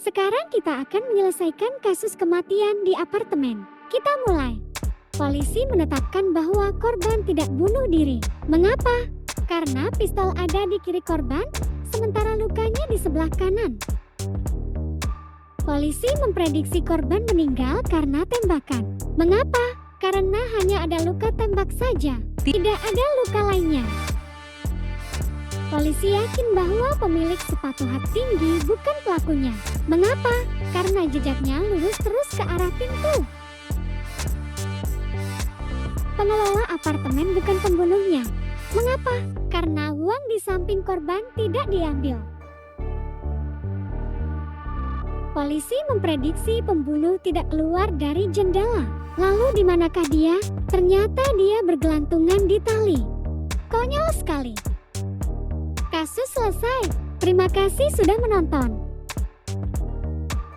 Sekarang kita akan menyelesaikan kasus kematian di apartemen. Kita mulai. Polisi menetapkan bahwa korban tidak bunuh diri. Mengapa? Karena pistol ada di kiri korban, sementara lukanya di sebelah kanan. Polisi memprediksi korban meninggal karena tembakan. Mengapa? Karena hanya ada luka tembak saja, tidak ada luka lainnya. Polisi yakin bahwa pemilik sepatu hat tinggi bukan pelakunya. Mengapa? Karena jejaknya lurus terus ke arah pintu. Pengelola apartemen bukan pembunuhnya. Mengapa? Karena uang di samping korban tidak diambil. Polisi memprediksi pembunuh tidak keluar dari jendela. Lalu di manakah dia? Ternyata dia bergelantungan di tali. Konyol sekali. Kasus selesai. Terima kasih sudah menonton.